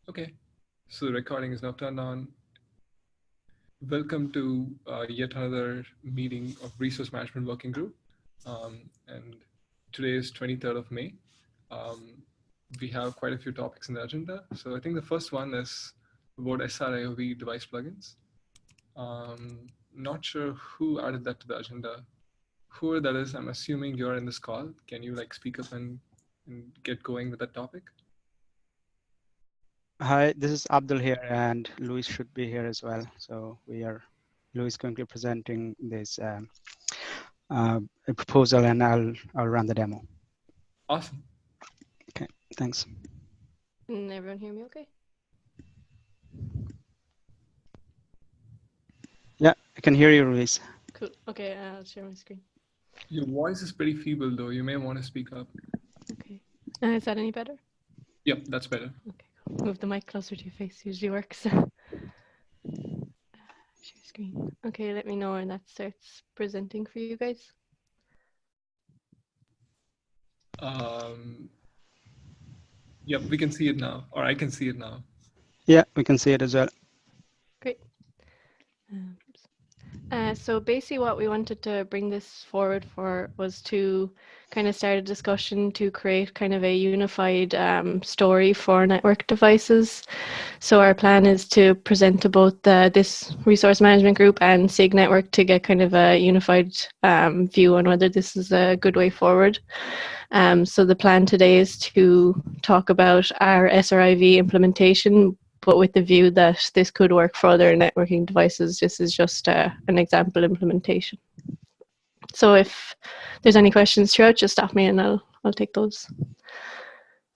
Okay, so the recording is now turned on. Welcome to yet another meeting of Resource Management Working Group. And today is 23rd of May. We have quite a few topics in the agenda. So I think the first one is about SRIOV device plugins. Not sure who added that to the agenda. Whoever that is, I'm assuming you're in this call. Can you speak up and get going with that topic? Hi, this is Abdul here, and Luis should be here as well. So Luis going to be presenting this proposal, and I'll run the demo. Awesome. Okay, thanks. Can everyone hear me okay? Yeah, I can hear you, Luis. Cool. Okay, I'll share my screen. Your voice is pretty feeble, though. You may want to speak up. Okay. Is that any better? Yep, that's better. Okay, cool. Move the mic closer to your face. Usually works. Share screen. Okay, let me know when that starts presenting for you guys. Yep, we can see it now, or I can see it now. Yeah, we can see it as well. Great. So basically what we wanted to bring this forward for was to kind of start a discussion to create kind of a unified story for network devices. So our plan is to present to both this resource management group and SIG network to get kind of a unified view on whether this is a good way forward. So the plan today is to talk about our SRIV implementation, but with the view that this could work for other networking devices. This is just an example implementation. So if there's any questions throughout, just stop me and I'll take those.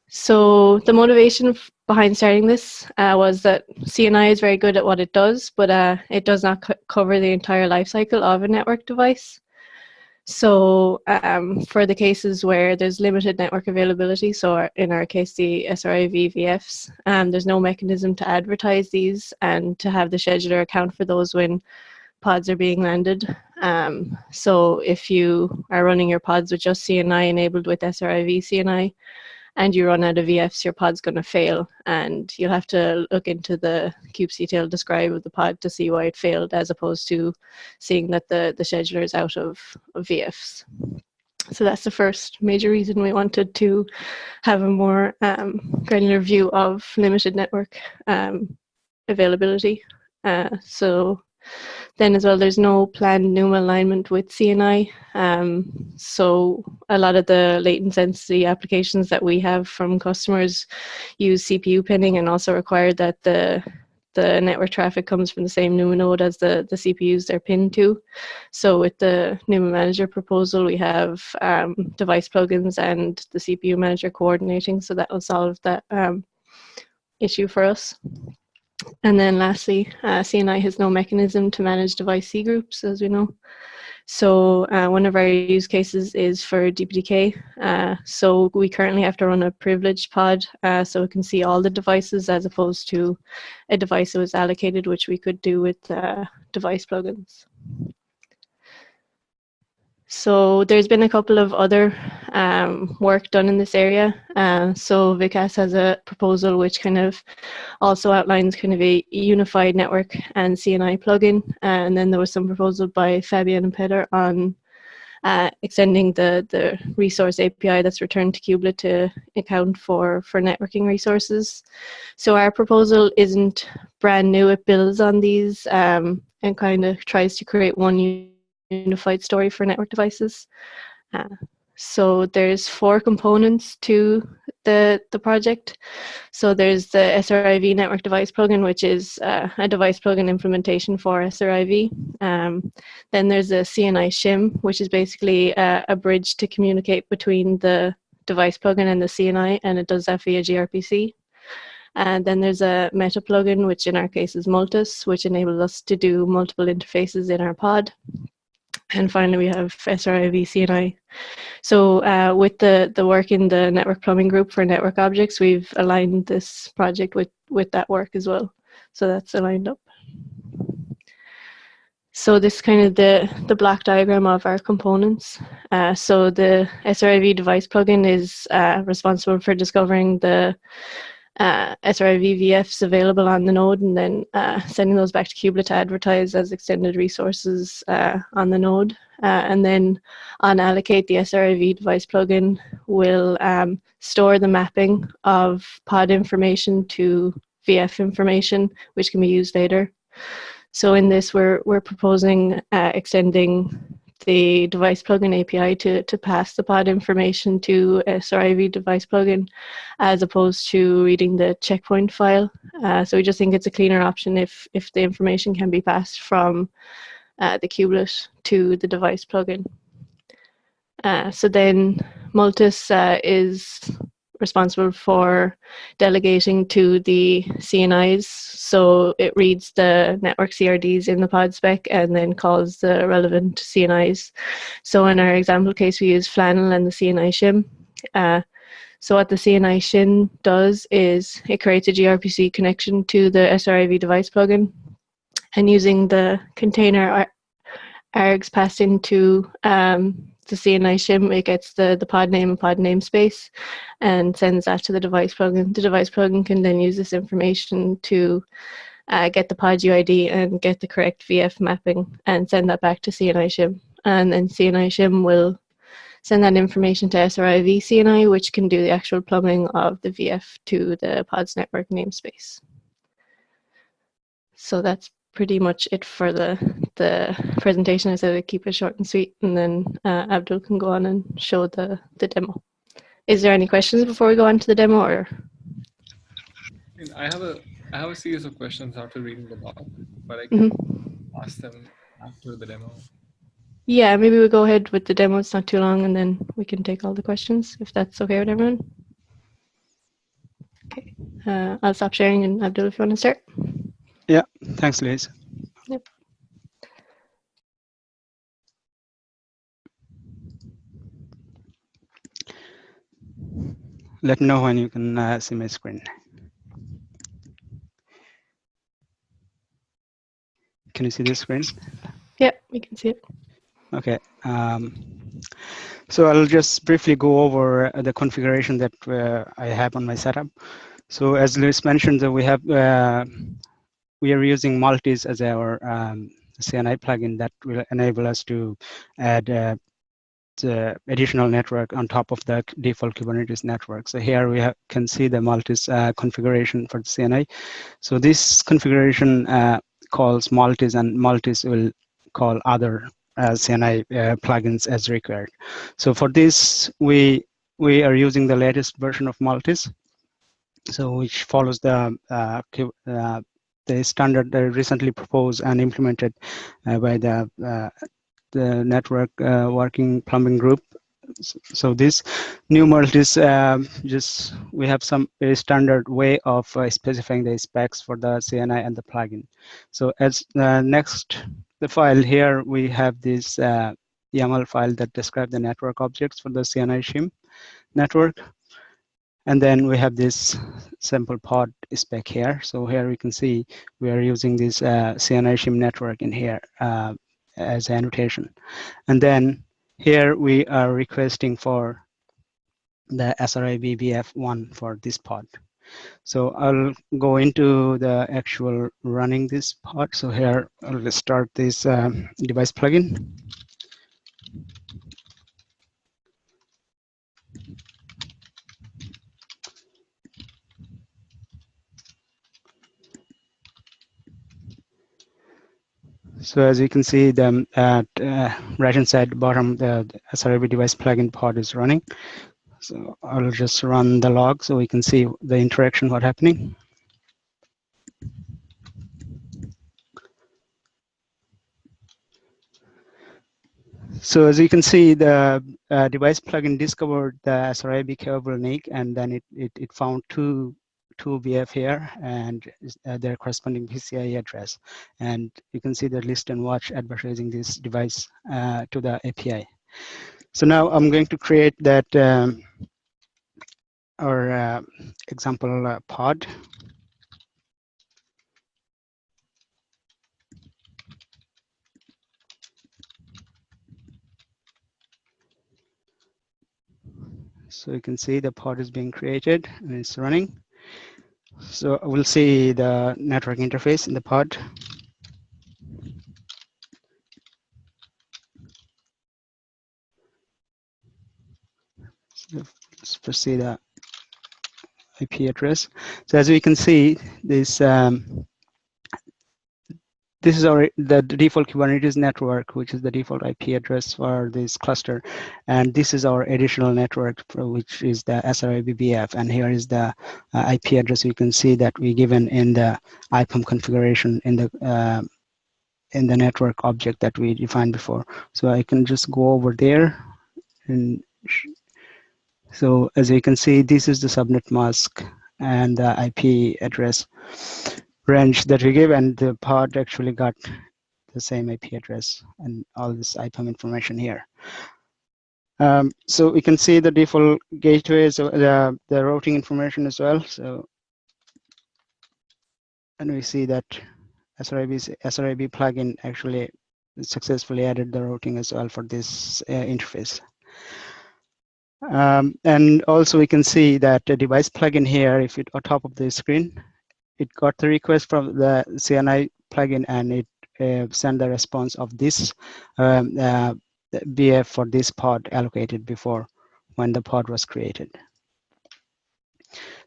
So the motivation behind starting this was that CNI is very good at what it does, but it does not cover the entire life cycle of a network device. So for the cases where there's limited network availability, so in our case, the SRIV VFs, there's no mechanism to advertise these and to have the scheduler account for those when pods are being landed. So if you are running your pods with just CNI enabled with SRIV CNI, and you run out of VFs, your pod's going to fail, and you'll have to look into the kubectl describe of the pod to see why it failed, as opposed to seeing that the scheduler is out of VFs. So that's the first major reason we wanted to have a more granular view of limited network availability. So then as well, there's no planned NUMA alignment with CNI. So a lot of the latent sensitivity applications that we have from customers use CPU pinning and also require that the network traffic comes from the same NUMA node as the CPUs they're pinned to. So with the NUMA manager proposal, we have device plugins and the CPU manager coordinating, so that will solve that issue for us. And then lastly, CNI has no mechanism to manage device C groups, as we know. So one of our use cases is for DPDK. So we currently have to run a privileged pod so it can see all the devices, as opposed to a device that was allocated, which we could do with device plugins. So there's been a couple of other work done in this area. So Vikas has a proposal which kind of also outlines kind of a unified network and CNI plugin. And then there was some proposal by Fabian and Peter on extending the resource API that's returned to kubelet to account for networking resources. So our proposal isn't brand new. It builds on these and kind of tries to create one unified story for network devices. So there's 4 components to the project. So there's the SRIV network device plugin, which is a device plugin implementation for SRIV. Then there's a CNI shim, which is basically a bridge to communicate between the device plugin and the CNI, and it does that via gRPC. And then there's a meta plugin, which in our case is Multus, which enables us to do multiple interfaces in our pod. And finally, we have SRIV CNI. So with the work in the network plumbing group for network objects, we've aligned this project with that work as well. So that's aligned up. So this is kind of the block diagram of our components. So the SRIV device plugin is responsible for discovering the SRIV VFs available on the node, and then sending those back to Kubelet to advertise as extended resources on the node. And then on allocate, the SRIV device plugin will store the mapping of pod information to VF information, which can be used later. So in this, we're proposing extending the device plugin API to pass the pod information to SRIV device plugin, as opposed to reading the checkpoint file. So we just think it's a cleaner option if the information can be passed from the kubelet to the device plugin. So then Multis is responsible for delegating to the CNIs. So it reads the network CRDs in the pod spec and then calls the relevant CNIs. So in our example case, we use Flannel and the CNI shim. So what the CNI shim does is it creates a gRPC connection to the SRIV device plugin, and using the container args passed into the CNI shim, it gets the pod name and pod namespace and sends that to the device plugin. The device plugin can then use this information to get the pod UID and get the correct VF mapping and send that back to CNI shim. And then CNI shim will send that information to SRIV CNI, which can do the actual plumbing of the VF to the pod's network namespace. So that's pretty much it for the presentation. I said I'd keep it short and sweet, and then Abdul can go on and show the demo. Is there any questions before we go on to the demo? Or I have a series of questions after reading the blog, but I can ask them after the demo. Yeah, maybe we'll go ahead with the demo. It's not too long, and then we can take all the questions, if that's okay with everyone. Okay, I'll stop sharing, and Abdul, if you want to start. Yeah, thanks, Liz. Yep. Let me know when you can see my screen. Can you see this screen? Yep, we can see it. Okay. So I'll just briefly go over the configuration that I have on my setup. So as Luis mentioned, we have we are using Multis as our CNI plugin that will enable us to add the additional network on top of the default Kubernetes network. So here we can see the Multis configuration for the CNI. So this configuration calls Multis, and Multis will call other CNI plugins as required. So for this, we are using the latest version of Multis, so which follows the standard recently proposed and implemented by the network working plumbing group. So this new Multis, just we have some very standard way of specifying the specs for the CNI and the plugin. So as next, the file here, we have this YAML file that describes the network objects for the CNI shim network. And then we have this sample pod spec here. So here we can see we are using this CNI shim network in here as annotation. And then here we are requesting for the SRIV VF1 for this pod. So I'll go into the actual running this pod. So here I'll start this device plugin. So as you can see, the right-hand side bottom, the SRIV device plugin pod is running. So I'll just run the log so we can see the interaction, what's happening. So as you can see, the device plugin discovered the SRIV capable NIC, and then it found two VF here and their corresponding PCI address. And you can see the list and watch advertising this device to the API. So now I'm going to create that our example pod. So you can see the pod is being created and it's running. So we'll see the network interface in the pod. So let's proceed the IP address. So as we can see, this is the default Kubernetes network, which is the default IP address for this cluster. And this is our additional network, which is the SRIBBF. And here is the IP address you can see that we given in the IPAM configuration in the network object that we defined before. So I can just go over there. And so as you can see, this is the subnet mask and the IP address range that we give, and the pod actually got the same IP address and all this IPAM information here. So we can see the default gateway, so the routing information as well. So, and we see that SRIB plugin actually successfully added the routing as well for this interface. And also we can see that the device plugin here, if it on top of the screen, it got the request from the CNI plugin, and it sent the response of this BF for this pod allocated before when the pod was created.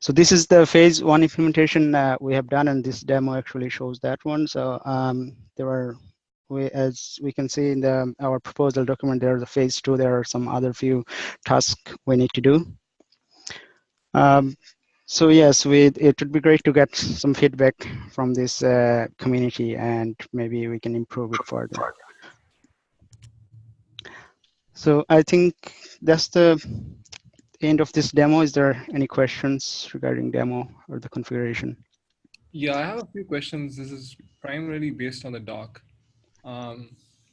So this is the phase 1 implementation we have done, and this demo actually shows that one. So as we can see in our proposal document, there is a phase 2. There are some other few tasks we need to do. So yes, it would be great to get some feedback from this community, and maybe we can improve it further. So I think that's the end of this demo. Is there any questions regarding demo or the configuration? Yeah, I have a few questions. This is primarily based on the doc.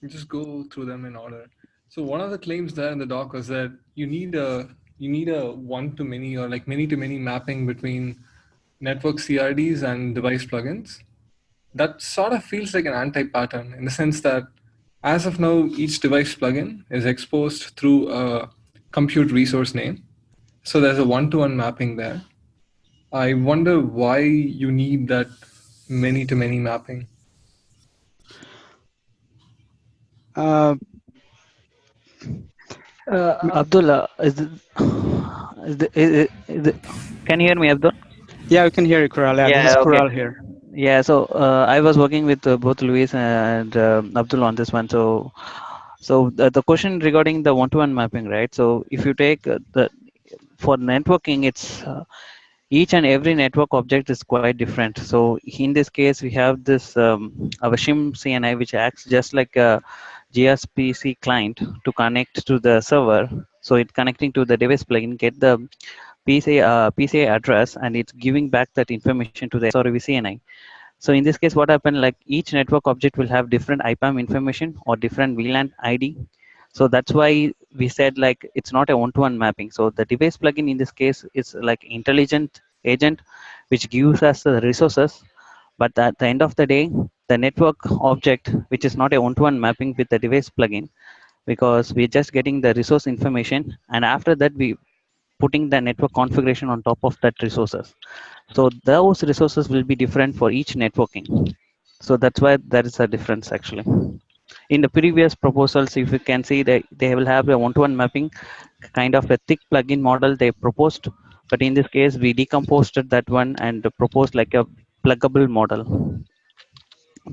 Just go through them in order. So one of the claims there in the doc was that you need a one-to-many or like many-to-many mapping between network CRDs and device plugins. That sort of feels like an anti-pattern in the sense that as of now, each device plugin is exposed through a compute resource name. So there's a one-to-one mapping there. I wonder why you need that many-to-many mapping. Abdullah, can you hear me, Abdul? Yeah, we can hear you, Kural. Yeah, this is okay. Kural here. Yeah, so I was working with both Luis and Abdul on this one. So the question regarding the one-to-one mapping, right? So if you take for networking, it's each and every network object is quite different. So in this case, we have this our shim CNI, which acts just like a gRPC client to connect to the server. So it connecting to the device plugin, get the PCI address, and it's giving back that information to the SRV CNI. So in this case, what happened, like each network object will have different IPAM information or different VLAN ID. So that's why we said like it's not a one-to-one mapping. So the device plugin in this case is like intelligent agent, which gives us the resources. But at the end of the day, the network object, which is not a one-to-one mapping with the device plugin, because we're just getting the resource information, and after that we putting the network configuration on top of that resources. So those resources will be different for each networking. So that's why there is a difference actually. In the previous proposals, if you can see, they will have a one-to-one mapping, kind of a thick plugin model they proposed. But in this case, we decomposed that one and proposed like a pluggable model.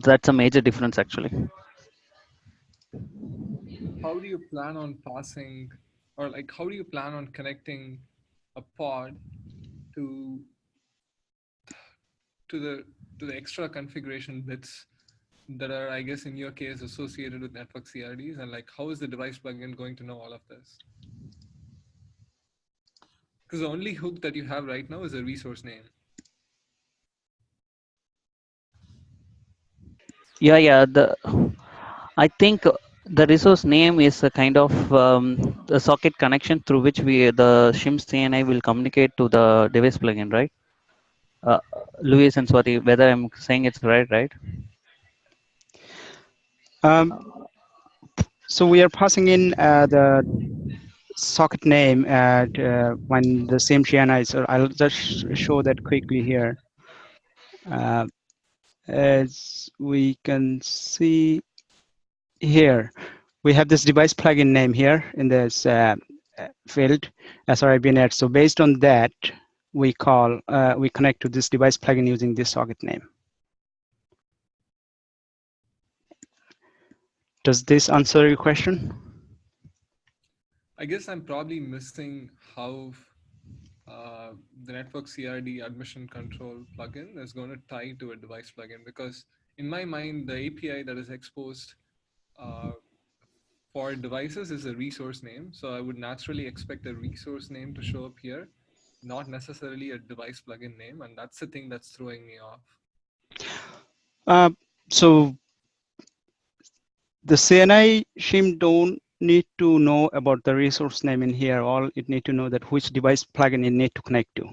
That's a major difference actually. How do you plan on passing, or like how do you plan on connecting a pod to the extra configuration bits that are, I guess, in your case, associated with network CRDs, and like how is the device plugin going to know all of this? Because the only hook that you have right now is a resource name. Yeah. I think the resource name is a kind of the socket connection through which the shim CNI will communicate to the device plugin, right? Luis and Swati, whether I'm saying it's right? So we are passing in the socket name when the same CNI. So I'll just show that quickly here. As we can see here, we have this device plugin name here in this field, SRIBnet. So based on that, we connect to this device plugin using this socket name. Does this answer your question? I guess I'm probably missing how the network CRD admission control plugin is going to tie to a device plugin, because in my mind, the API that is exposed for devices is a resource name. So I would naturally expect a resource name to show up here, not necessarily a device plugin name. And that's the thing that's throwing me off. So the CNI shim don't need to know about the resource name in here. All it need to know that which device plugin it need to connect to.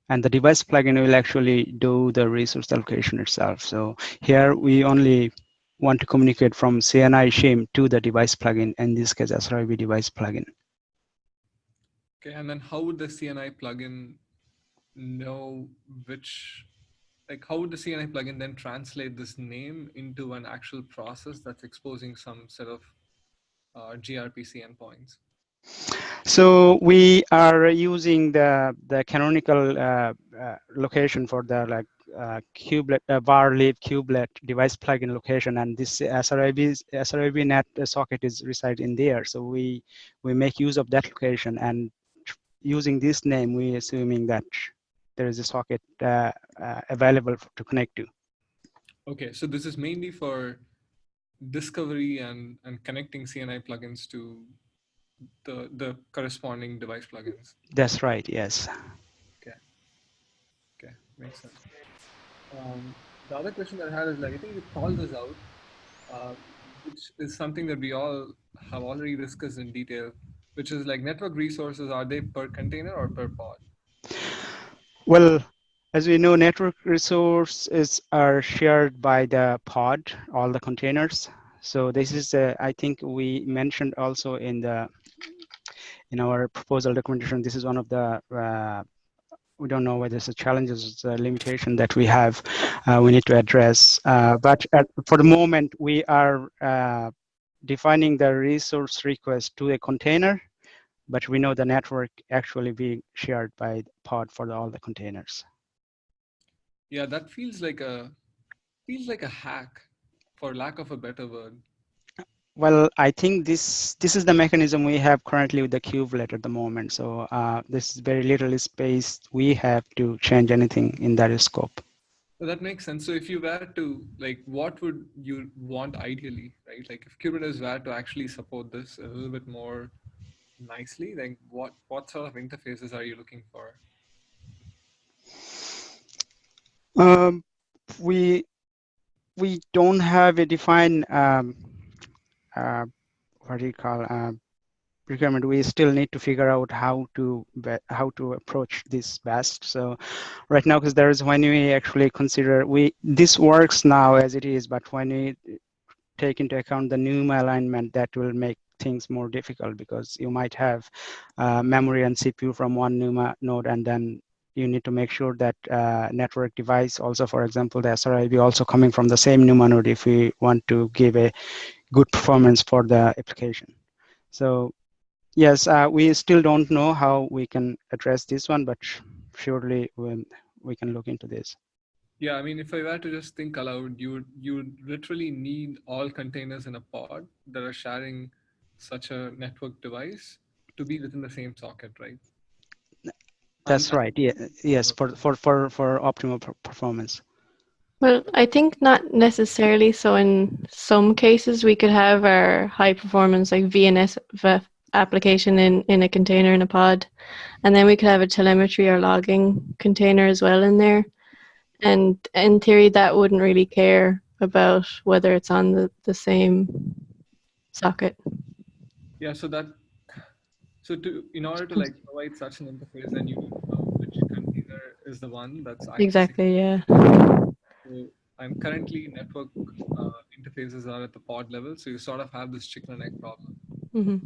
And the device plugin will actually do the resource allocation itself. So here we only want to communicate from CNI shim to the device plugin, in this case SRIB device plugin. Okay, and then how would the CNI plugin know which, like how would the CNI plugin then translate this name into an actual process that's exposing some set of gRPC endpoints? So we are using the canonical location for the kubelet var lib kubelet device plugin location, and this SRIB net socket is reside in there. So we make use of that location, and using this name, we assuming that there is a socket available to connect to. Okay, so this is mainly for discovery and connecting CNI plugins to the corresponding device plugins. That's right, yes. Okay, makes sense. The other question that I had is, like, I think you called this out, which is something that we all have already discussed in detail, which is like network resources, are they per container or per pod? Well, as we know, network resources are shared by the pod, all the containers. So this is, I think we mentioned also in our proposal documentation, this is one of the, we don't know whether it's a challenge, it's a limitation that we have, we need to address. But for the moment, we are defining the resource request to a container, but we know the network actually being shared by the pod for all the containers. Yeah, that feels like a hack, for lack of a better word. Well, I think this is the mechanism we have currently with the kubelet at the moment. So this is very little space we have to change anything in that scope. So that makes sense. So if you were to, like, what would you want ideally, right? Like if Kubernetes were to actually support this a little bit more nicely, like what sort of interfaces are you looking for? We don't have a defined what do you call requirement. We still need to figure out how to approach this best. So right now, because there's when we actually consider this works now as it is, but when we take into account the NUMA alignment, that will make things more difficult, because you might have memory and CPU from one NUMA node, and then you need to make sure that network device also, for example, the SRIB also coming from the same NUMA node if we want to give a good performance for the application. So yes, we still don't know how we can address this one, but surely we can look into this. Yeah, I mean, if I were to just think aloud, you would literally need all containers in a pod that are sharing such a network device to be within the same socket, right? That's right. Yeah, yes, for optimal performance. Well, I think not necessarily. So in some cases, we could have our high performance like VNS application in a container in a pod, and then we could have a telemetry or logging container as well in there. And in theory, that wouldn't really care about whether it's on the same socket. Yeah, so in order to like provide such an interface, then you need to know which container is the one that's accessing. Exactly, yeah. So I'm currently network interfaces are at the pod level, so you sort of have this chicken and egg problem. Mm-hmm.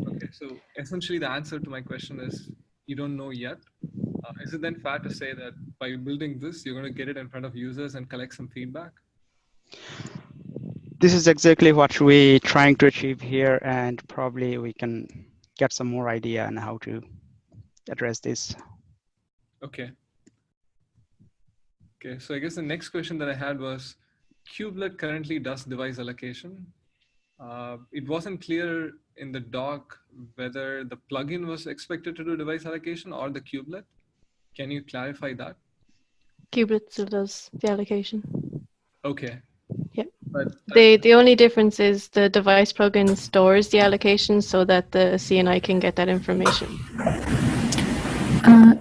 Okay, so essentially the answer to my question is you don't know yet. Is it then fair to say that by building this, you're going to get it in front of users and collect some feedback? This is exactly what we're trying to achieve here, and probably we can get some more idea on how to address this. Okay. Okay, so I guess the next question that I had was, Kubelet currently does device allocation. It wasn't clear in the doc whether the plugin was expected to do device allocation or the kubelet. Can you clarify that? Kubelet still does the allocation. Okay. Yeah. But The only difference is the device plugin stores the allocation so that the CNI can get that information.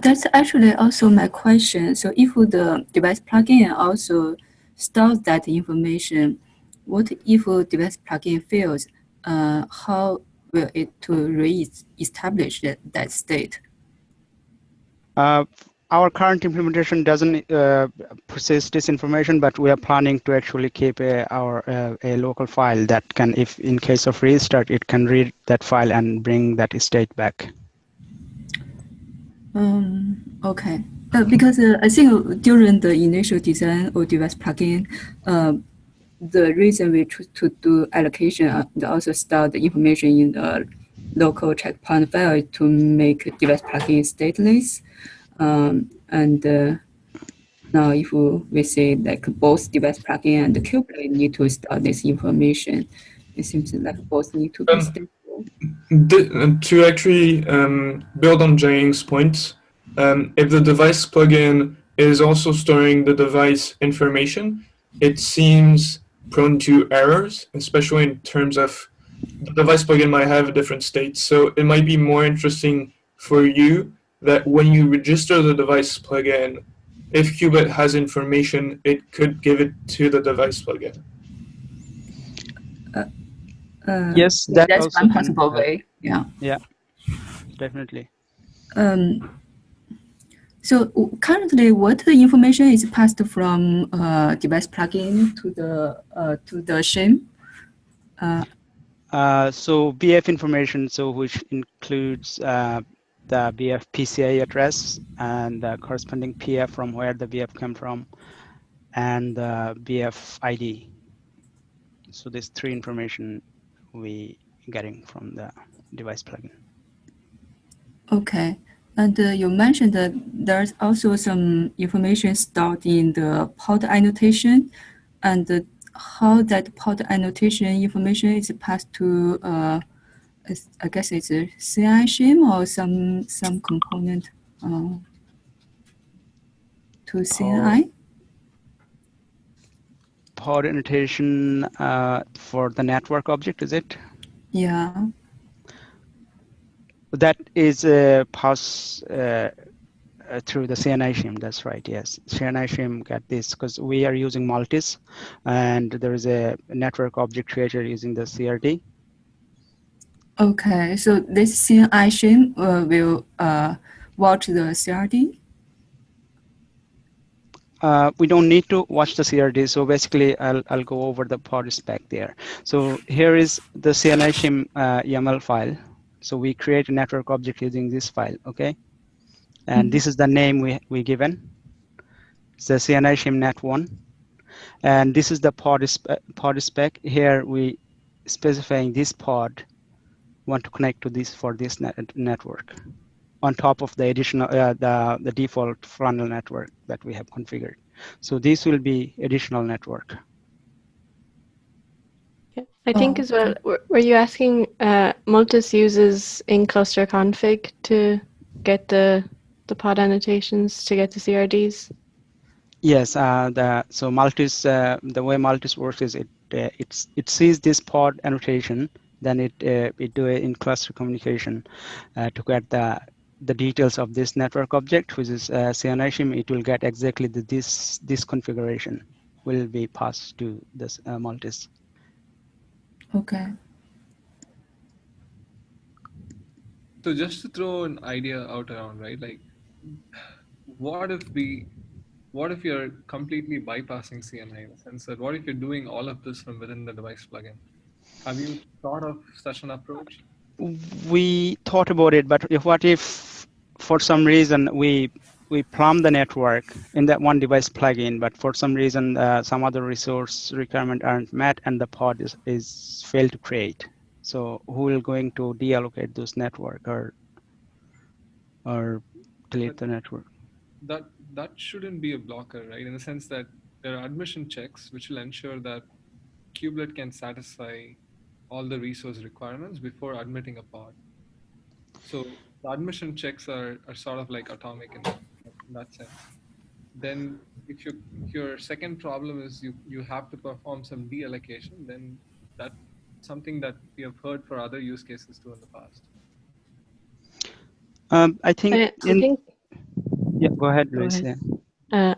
That's actually also my question. So if the device plugin also stores that information, what if a device plugin fails? How will it to re-establish that state? Our current implementation doesn't process this information, but we are planning to actually keep a local file that can, if in case of restart, it can read that file and bring that state back. Okay. Because I think during the initial design of device plugin, the reason we choose to do allocation and also store the information in the local checkpoint file is to make device plugin stateless. And now if we say like both device plugin and the kubelet need to store this information, it seems like both need to be stable. To actually build on Jayang's point, if the device plugin is also storing the device information, it seems prone to errors, especially in terms of the device plugin might have a different state. So it might be more interesting for you that when you register the device plugin, if Kubelet has information, it could give it to the device plugin. Yes, that's one possible way. Yeah. Yeah, definitely. So currently, what information is passed from device plugin to the shim? So BF information, so which includes the BF PCI address and the corresponding PF from where the BF came from, and the BF ID. So these three information we getting from the device plugin. Okay. And you mentioned that there's also some information stored in the port annotation, and how that port annotation information is passed to, I guess it's a CI shim or some component to CNI. Port annotation for the network object, is it? Yeah. That is passed through the CNI shim. That's right. Yes, CNI shim got this because we are using Maltis, and there is a network object created using the CRD. Okay, so this CNI shim will watch the CRD. We don't need to watch the CRD. So basically, I'll go over the port spec there. So here is the CNI shim YAML file. So we create a network object using this file, okay? And this is the name we given. It's the CNI shim net1. And this is the pod spec. Here we specifying this pod want to connect to this for this network on top of the additional, the default funnel network that we have configured. So this will be additional network. I think as well, were you asking Multis uses in-cluster config to get the pod annotations to get the CRDs? Yes, so Multis, the way Multis works is it sees this pod annotation, then it do a in-cluster communication to get the details of this network object, which is CNI shim. It will get exactly this configuration will be passed to this Multis. Okay. So just to throw an idea out around, right? Like, what if you're completely bypassing CNI in the sense that what if you're doing all of this from within the device plugin? Have you thought of such an approach? We thought about it, but what if for some reason we we plumb the network in that one device plugin, but for some reason, some other resource requirement aren't met and the pod is failed to create. So who will going to deallocate those network or delete the network? That shouldn't be a blocker, right? In the sense that there are admission checks which will ensure that kubelet can satisfy all the resource requirements before admitting a pod. So the admission checks are sort of like atomic in that sense. Then if your second problem is you have to perform some deallocation, then that's something that we have heard for other use cases too in the past. I think yeah, go ahead, Luis. Yeah.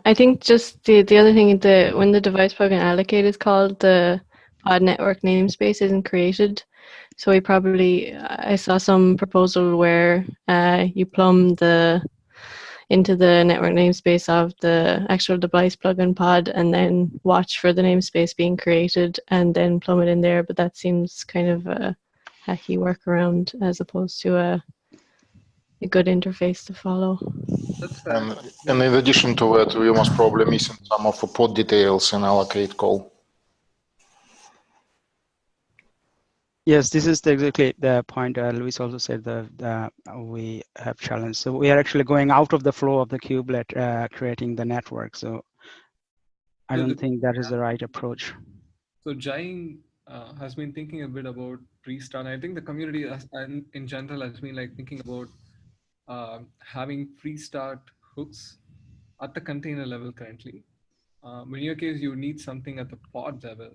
I think just the other thing, when the device plugin allocate is called, the pod network namespace isn't created. So I saw some proposal where you plumb into the network namespace of the actual device plugin pod and then watch for the namespace being created and then plumb it in there. But that seems kind of a hacky workaround as opposed to a good interface to follow. And in addition to that, we must probably missing some of the pod details in allocate call. Yes, this is exactly the point Luis also said that we have challenge. So we are actually going out of the flow of the kubelet, creating the network. So I don't think that is the right approach. So Jain has been thinking a bit about pre-start. I think the community in general has been like thinking about having pre-start hooks at the container level currently. But in your case, you need something at the pod level.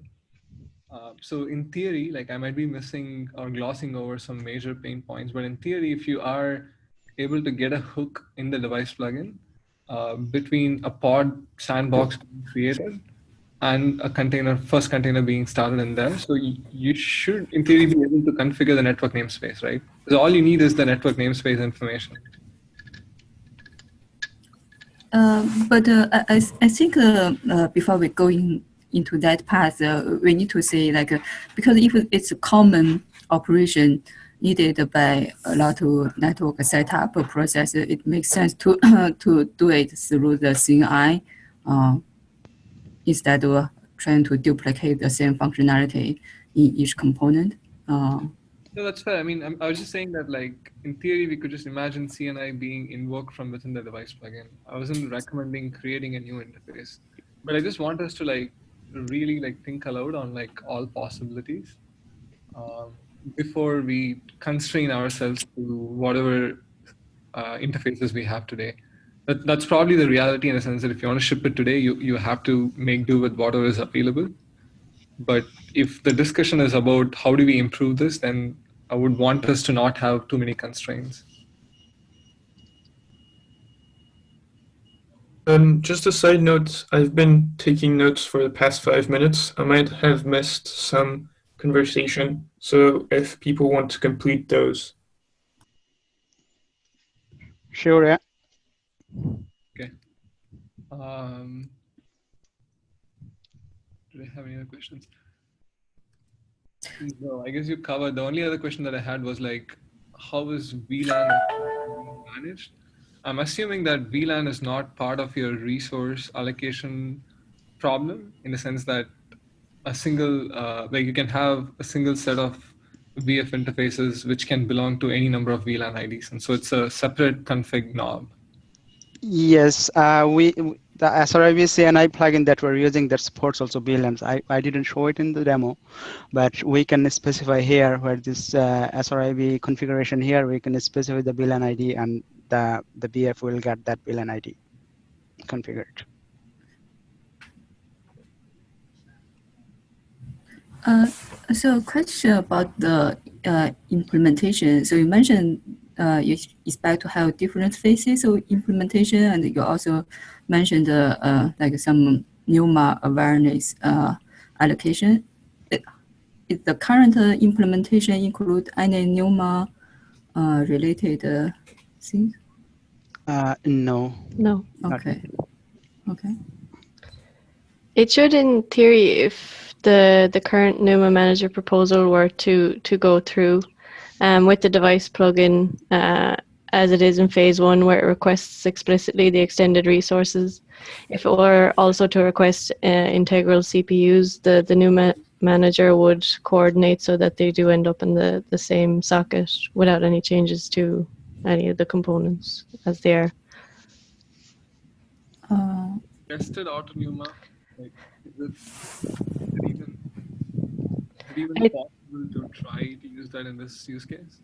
So in theory, like I might be missing or glossing over some major pain points, but in theory, if you are able to get a hook in the device plugin between a pod sandbox being created and a first container being started in there, so you should in theory be able to configure the network namespace, right? So all you need is the network namespace information. But I think before we go into that path, we need to say because if it's a common operation needed by a lot of network setup process, it makes sense to do it through the CNI instead of trying to duplicate the same functionality in each component. No, that's fair. I mean, I was just saying that, like, in theory, we could just imagine CNI being invoked from within the device plugin. I wasn't recommending creating a new interface, but I just want us to like really like think aloud on like all possibilities before we constrain ourselves to whatever interfaces we have today. That's probably the reality in a sense that if you want to ship it today, you have to make do with whatever is available. But if the discussion is about how do we improve this, then I would want us to not have too many constraints. Just a side note, I've been taking notes for the past 5 minutes. I might have missed some conversation, so if people want to complete those. Sure, yeah. Okay. Do I have any other questions? No, I guess you covered. The only other question that I had was like, how is VLAN managed? I'm assuming that VLAN is not part of your resource allocation problem in the sense that a single, like you can have a single set of VF interfaces which can belong to any number of VLAN IDs. And so it's a separate config knob. Yes, the SRIB CNI plugin that we're using that supports also VLANs. I didn't show it in the demo, but we can specify here where this SRIB configuration here, we can specify the VLAN ID and the BF will get that VLAN ID configured. So question about the implementation. So you mentioned you expect to have different phases of implementation, and you also mentioned like some NUMA awareness allocation. Is the current implementation include any NUMA related things? No. No. Okay. Okay. It should, in theory, if the current NUMA manager proposal were to go through with the device plugin as it is in phase 1, where it requests explicitly the extended resources. If it were also to request integral CPUs, the new manager would coordinate so that they do end up in the same socket without any changes to any of the components as they are. Tested Autonuma, like, is it even possible to try to use that in this use case?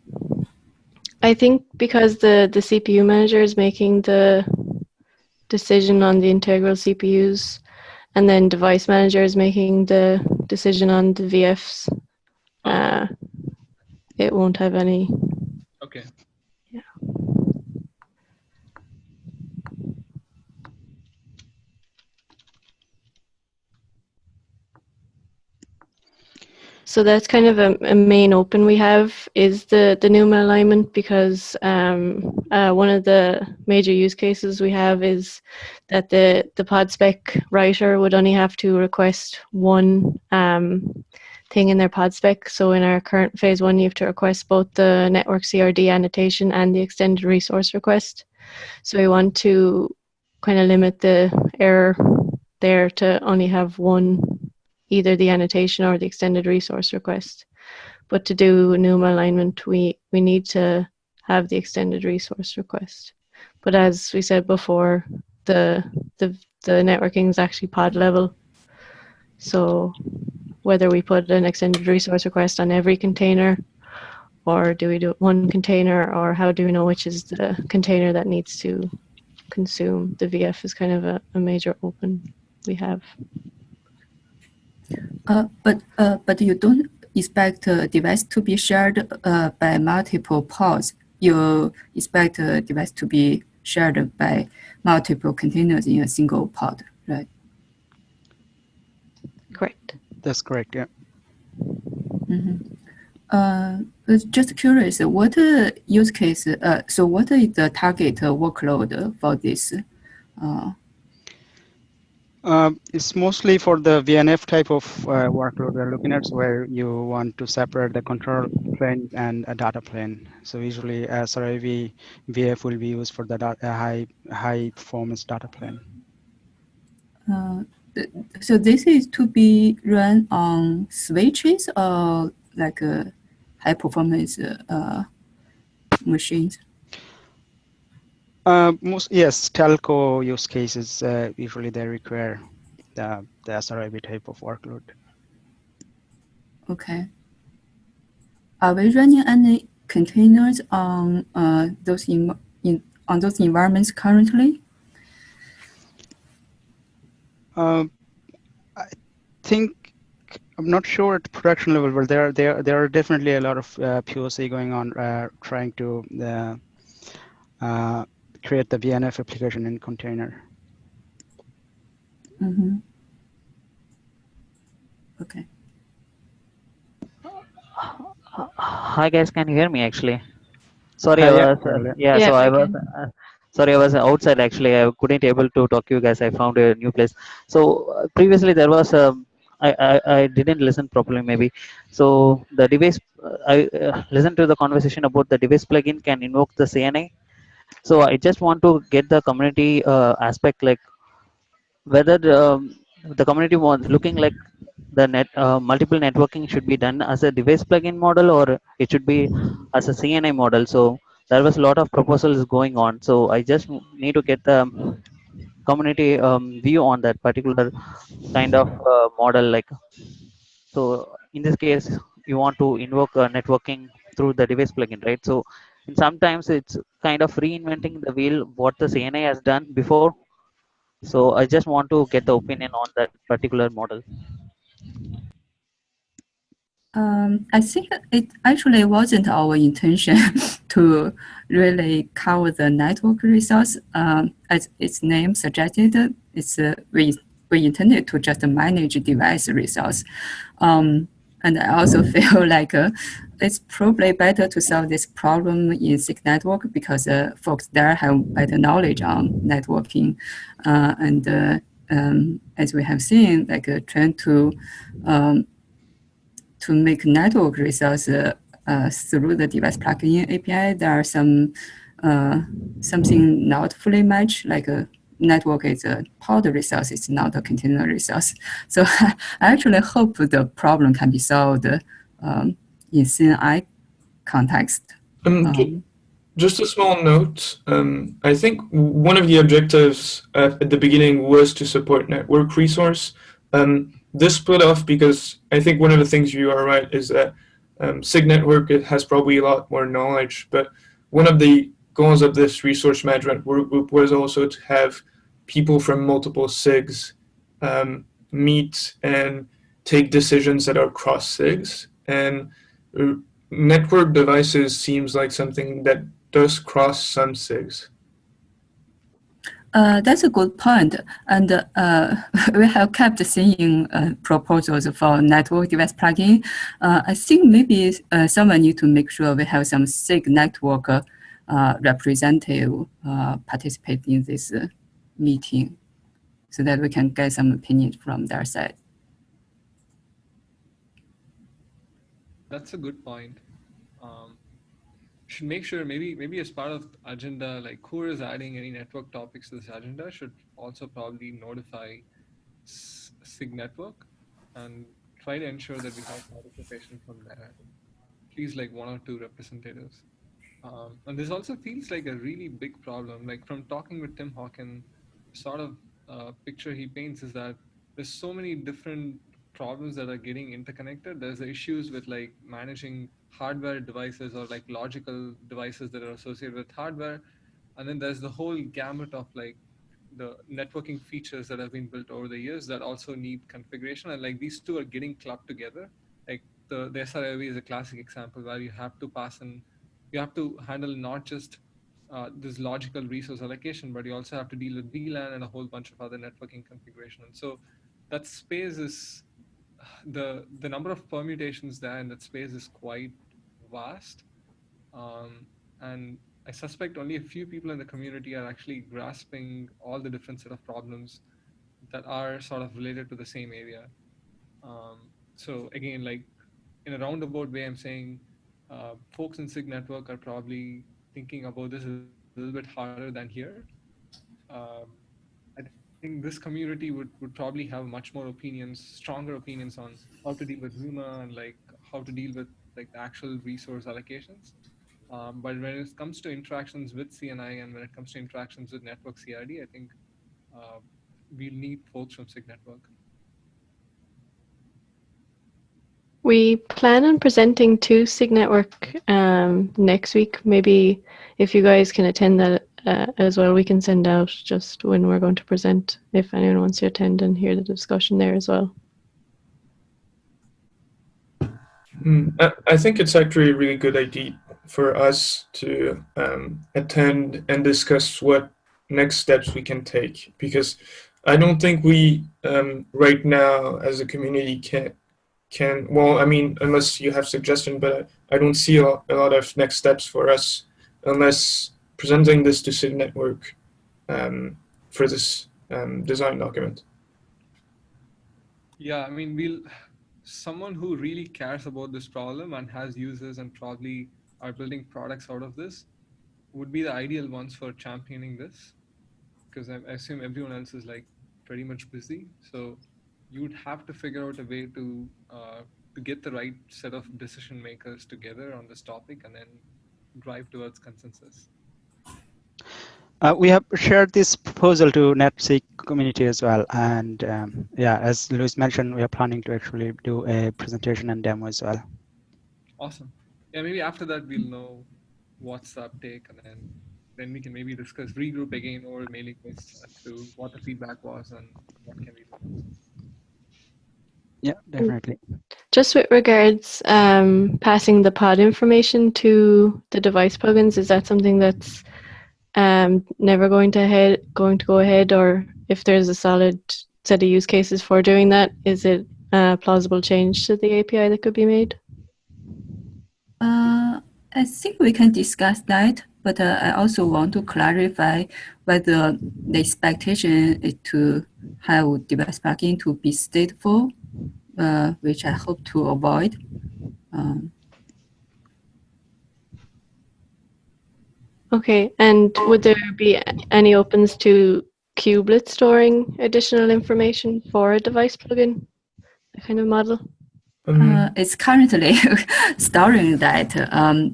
I think because the CPU manager is making the decision on the integral CPUs, and then device manager is making the decision on the VFs, it won't have any. Okay. Yeah. So that's kind of a main open we have is the NUMA alignment, because one of the major use cases we have is that the pod spec writer would only have to request one thing in their pod spec. So in our current phase 1, you have to request both the network CRD annotation and the extended resource request. So we want to kind of limit the error there to only have one, either the annotation or the extended resource request. But to do NUMA alignment, we need to have the extended resource request. But as we said before, the networking is actually pod level. So whether we put an extended resource request on every container, or do we do one container, or how do we know which is the container that needs to consume the VF is kind of a major open we have. But you don't expect a device to be shared by multiple pods. You expect a device to be shared by multiple containers in a single pod, right? Correct. That's correct, yeah. Just curious, what use case, so what is the target workload for this? It's mostly for the VNF type of workload we're looking at, where you want to separate the control plane and a data plane. So usually SRIV VF will be used for the high performance data plane. So this is to be run on switches or like high performance machines? Yes, telco use cases, usually they require the SRIB type of workload. Okay. Are we running any containers on those on those environments currently? I think, I'm not sure at production level, but there are definitely a lot of POC going on trying to create the VNF application in container. Okay. Hi guys, can you hear me actually? Sorry, Yeah, so I was sorry, I was outside actually. I couldn't able to talk to you guys. I found a new place. So previously there was I didn't listen properly maybe. So the device I listened to the conversation about the device plugin can invoke the CNI. So I just want to get the community aspect, like whether the community wants looking like the multiple networking should be done as a device plugin model, or it should be as a CNI model. So there was a lot of proposals going on. So I just need to get the community view on that particular kind of model. Like, so in this case, you want to invoke networking through the device plugin, right? So and sometimes it's kind of reinventing the wheel what the CNI has done before. So I just want to get the opinion on that particular model. I think it actually wasn't our intention to really cover the network resource. As its name suggested, it's we intended to just manage device resource. And I also feel like it's probably better to solve this problem in SIG network, because folks there have better knowledge on networking. As we have seen, like trying to make network resource through the device plugin API, there are some something not fully matched, like a network is a pod resource, it's not a container resource. So I actually hope the problem can be solved in sig context. Just a small note. I think one of the objectives at the beginning was to support network resource. This split off because I think one of the things you are right is that SIG network has probably a lot more knowledge, but one of the goals of this resource management work group was also to have people from multiple SIGs meet and take decisions that are cross SIGs. And network devices seems like something that does cross some SIGs. That's a good point. And we have kept seeing proposals for network device plugin. I think maybe someone need to make sure we have some SIG network representative participate in this meeting so that we can get some opinions from their side. That's a good point. Should make sure maybe as part of agenda, like who is adding any network topics to this agenda should also probably notify SIG network and try to ensure that we have participation from there. At least like 1 or 2 representatives. And this also feels like a really big problem. Like from talking with Tim Hawken, sort of picture he paints is that there's so many different problems that are getting interconnected. There's the issues with like managing hardware devices or like logical devices that are associated with hardware. And then there's the whole gamut of like the networking features that have been built over the years that also need configuration. And like these two are getting clubbed together. Like the SRIOV is a classic example where you have to pass in, you have to handle not just this logical resource allocation, but you also have to deal with VLAN and a whole bunch of other networking configuration. And so that space is, the number of permutations there in that space is quite vast. And I suspect only a few people in the community are actually grasping all the different set of problems that are sort of related to the same area. So again, like in a roundabout way, I'm saying folks in SIG network are probably thinking about this a little bit harder than here. I think this community would probably have much more opinions, stronger opinions on how to deal with NUMA and like how to deal with like the actual resource allocations. But when it comes to interactions with CNI and when it comes to interactions with network CRD, I think we'll need folks from SIG network. We plan on presenting to SIG network next week. Maybe if you guys can attend that as well, we can send out just when we're going to present if anyone wants to attend and hear the discussion there as well. I think it's actually a really good idea for us to attend and discuss what next steps we can take, because I don't think we right now as a community can, well, I mean, unless you have suggestion, but I don't see a lot of next steps for us unless presenting this to SIG network for this design document. Yeah, I mean, someone who really cares about this problem and has users and probably are building products out of this would be the ideal ones for championing this, because I assume everyone else is like pretty much busy. So you would have to figure out a way to get the right set of decision makers together on this topic and then drive towards consensus. We have shared this proposal to NetSig community as well. And yeah, as Luis mentioned, we are planning to actually do a presentation and demo as well. Awesome. Yeah, maybe after that, we'll know what's the uptake, and then we can maybe discuss, regroup again over mailing lists as to what the feedback was and what can we do next. Yeah, definitely. Just with regards passing the pod information to the device plugins, is that something that's never going to go ahead, or if there's a solid set of use cases for doing that, is it a plausible change to the API that could be made? I think we can discuss that, but I also want to clarify whether the expectation is to have device plugin to be stateful, which I hope to avoid. Okay, and would there be any opens to kubelet storing additional information for a device plugin, that kind of model? It's currently storing that,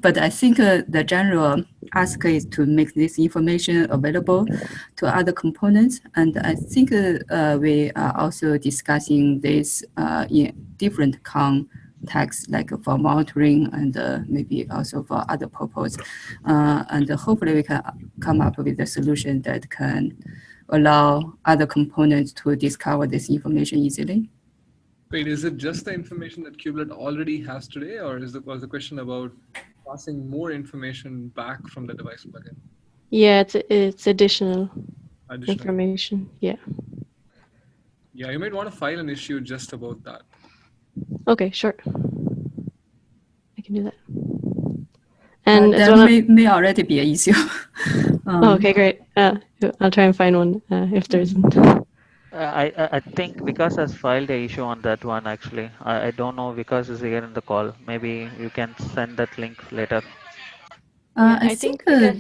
but I think the general ask is to make this information available to other components. And I think we are also discussing this in different contexts, like for monitoring and maybe also for other purposes. And hopefully we can come up with a solution that can allow other components to discover this information easily. Wait, is it just the information that kubelet already has today, or was the question about passing more information back from the device plugin? Yeah, it's additional information. Yeah. Yeah, you might want to file an issue just about that. Okay, sure. I can do that. And there may already be an issue. Okay, great. I'll try and find one if there isn't. I think Vikas has filed a issue on that one actually. I don't know, Vikas is here in the call. Maybe you can send that link later. I think I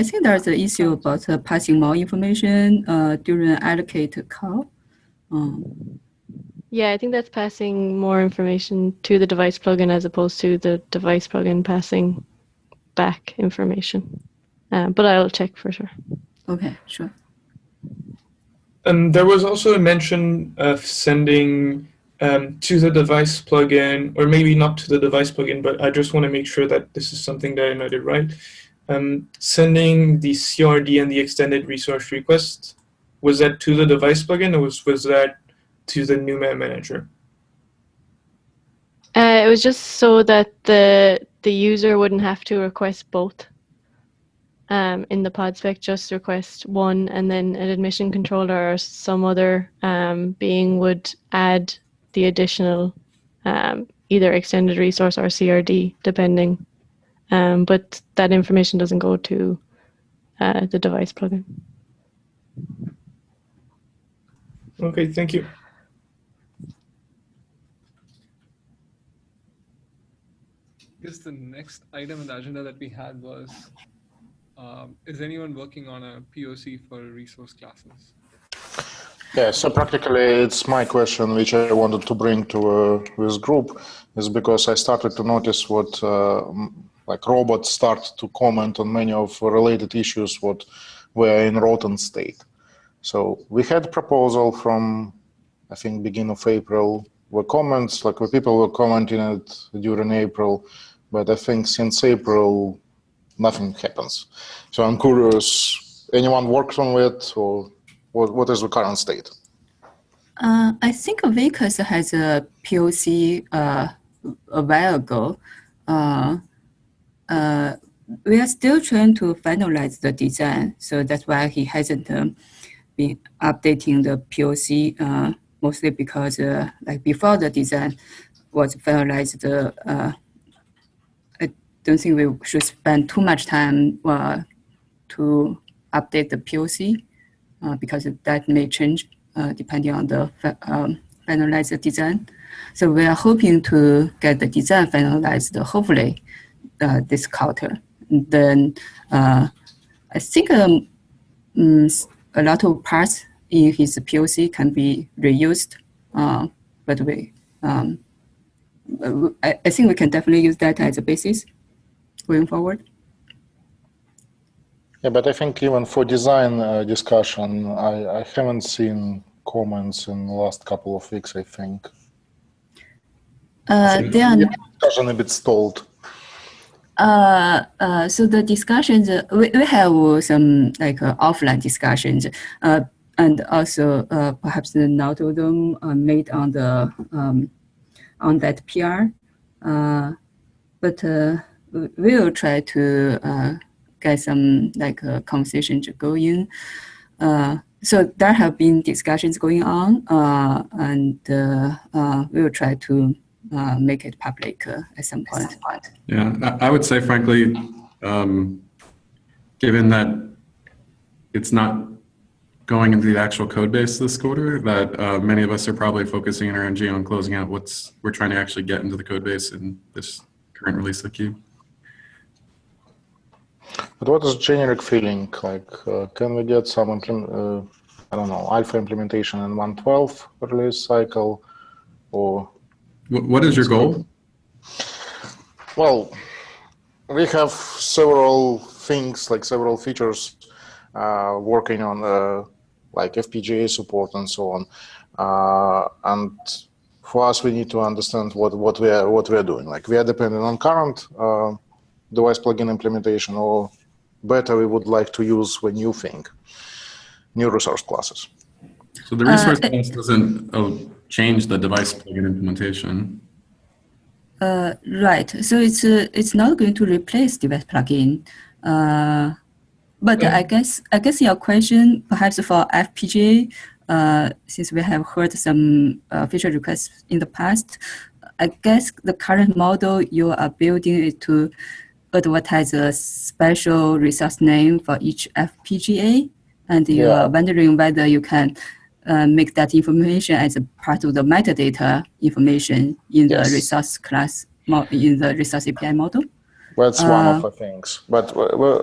think there's an issue about passing more information during an allocate call. Yeah, I think that's passing more information to the device plugin as opposed to the device plugin passing back information. But I'll check for sure. Okay, sure. There was also a mention of sending to the device plugin, or maybe not to the device plugin, but I just want to make sure that this is something that I noted right. Sending the CRD and the extended resource request, was that to the device plugin, or was that to the NUMA manager? It was just so that the user wouldn't have to request both. In the pod spec, just request one, and then an admission controller or some other being would add the additional either extended resource or CRD, depending. But that information doesn't go to the device plugin. Okay, thank you. I guess the next item on the agenda that we had was, is anyone working on a POC for resource classes? Yeah, so practically it's my question, which I wanted to bring to this group, is because I started to notice what like robots start to comment on many of related issues what were in rotten state. So we had proposal from, I think, beginning of April, were comments, like people were commenting it during April, but I think since April, nothing happens. So I'm curious, anyone works on it, or what is the current state? I think Vikas has a POC a while ago. We are still trying to finalize the design, so that's why he hasn't been updating the POC, mostly because like before the design was finalized, I don't think we should spend too much time to update the POC because that may change depending on the finalized design. So we are hoping to get the design finalized, hopefully this quarter. Then I think a lot of parts in his POC can be reused, but I think we can definitely use that as a basis going forward. Yeah, but I think even for design discussion, I haven't seen comments in the last couple of weeks, I think. They are discussion a bit stalled. So the discussions, we have some like offline discussions, and also perhaps not all of them are made on the on that PR, but we will try to get some like conversations going. So there have been discussions going on, and we will try to make it public at some point. Yeah, I would say, frankly, given that it's not going into the actual code base this quarter, that many of us are probably focusing our energy on closing out we're trying to actually get into the code base in this current release of Cube. But what is generic feeling? Like, can we get some, I don't know, alpha implementation in 1.12 release cycle, or? What is your goal? Well, we have several things, like several features, working on like FPGA support and so on. And for us, we need to understand what we are doing. Like, we are dependent on current device plugin implementation, or better we would like to use the new thing, new resource classes. So the resource class doesn't change the device plugin implementation. Right. So it's not going to replace device plugin. But I guess your question, perhaps for FPGA, since we have heard some feature requests in the past, I guess the current model you are building is to advertise a special resource name for each FPGA, and you are wondering whether you can make that information as a part of the metadata information in the resource class, in the resource API model. That's one of the things. But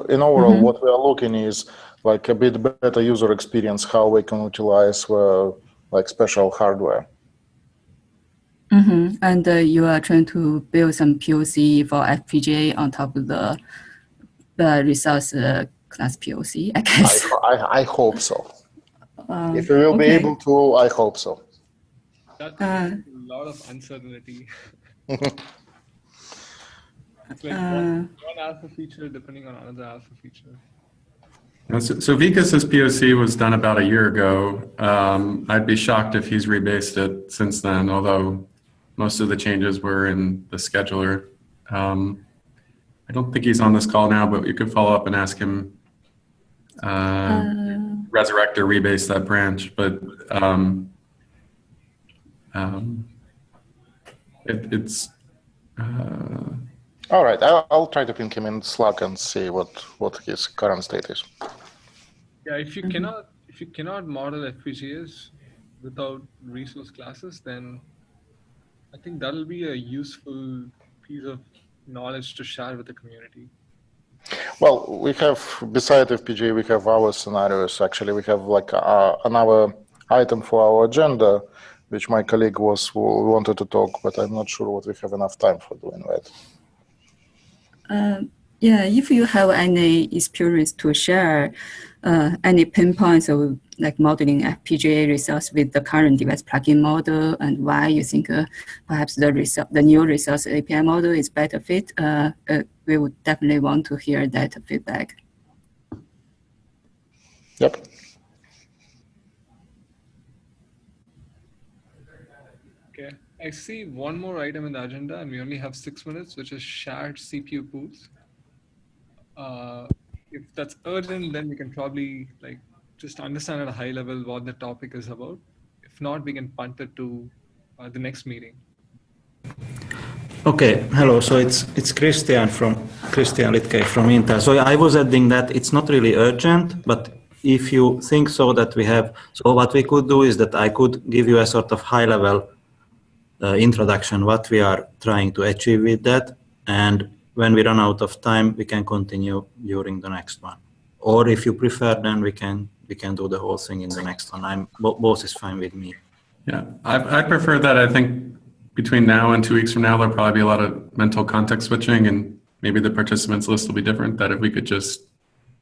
in overall, what we are looking is like a bit better user experience, how we can utilize like special hardware. And you are trying to build some POC for FPGA on top of the resource class POC, I guess. I hope so. If we will be able to, I hope so. That's a lot of uncertainty. It's like one alpha feature depending on another alpha feature. So Vikas' POC was done about a year ago. I'd be shocked if he's rebased it since then, although most of the changes were in the scheduler. I don't think he's on this call now, but you could follow up and ask him, resurrect or rebase that branch. But it's... All right, I'll try to ping him in Slack and see what his current state is. Yeah, if you cannot model FPGAs without resource classes, then I think that'll be a useful piece of knowledge to share with the community. Well, we have, beside FPGA, we have our scenarios. Actually, we have like another item for our agenda, which my colleague wanted to talk, but I'm not sure what we have enough time for doing that. Yeah, if you have any experience to share, any pinpoints of like modeling FPGA resource with the current device plugin model, and why you think perhaps the new resource API model is better fit, we would definitely want to hear that feedback. Yep. Okay, I see one more item in the agenda, and we only have 6 minutes, which is shared CPU pools. If that's urgent, then we can probably like just understand at a high level what the topic is about. If not, we can punt it to the next meeting. Okay, hello. So it's Christian Litkei from Intel. So I was adding that it's not really urgent, but if you think so that we have, so what we could do is that I could give you a sort of high level introduction, what we are trying to achieve with that. And when we run out of time, we can continue during the next one. Or if you prefer, then we can do the whole thing in the next one. Both is fine with me. Yeah, I prefer that. I think between now and 2 weeks from now, there'll probably be a lot of mental context switching, and maybe the participants list will be different. That if we could just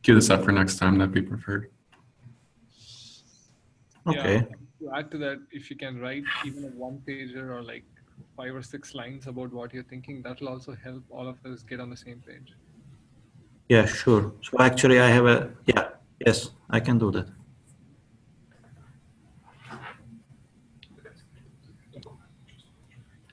queue this up for next time, that'd be preferred. Okay. Yeah, to add to that, if you can write even a one-pager or like 5 or 6 lines about what you're thinking, that'll also help all of us get on the same page. Yeah, sure. So actually I have yes, I can do that.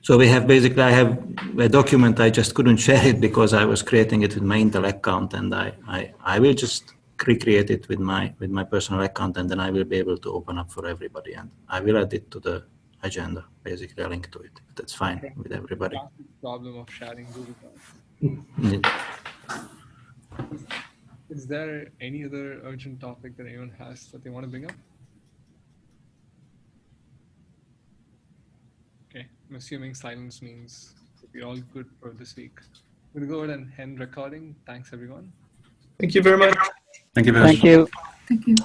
So we have basically, I have a document, I just couldn't share it because I was creating it with my Intel account, and I will just recreate it with my personal account, and then I will be able to open up for everybody, and I will add it to the agenda, basically a link to it. That's fine with everybody. Problem of sharing Google Docs. Yeah. Is there any other urgent topic that anyone has that they want to bring up? Okay, I'm assuming silence means we're all good for this week. We're going to go ahead and end recording. Thanks, everyone. Thank you very much. Thank you, Vish. Thank you. Thank you.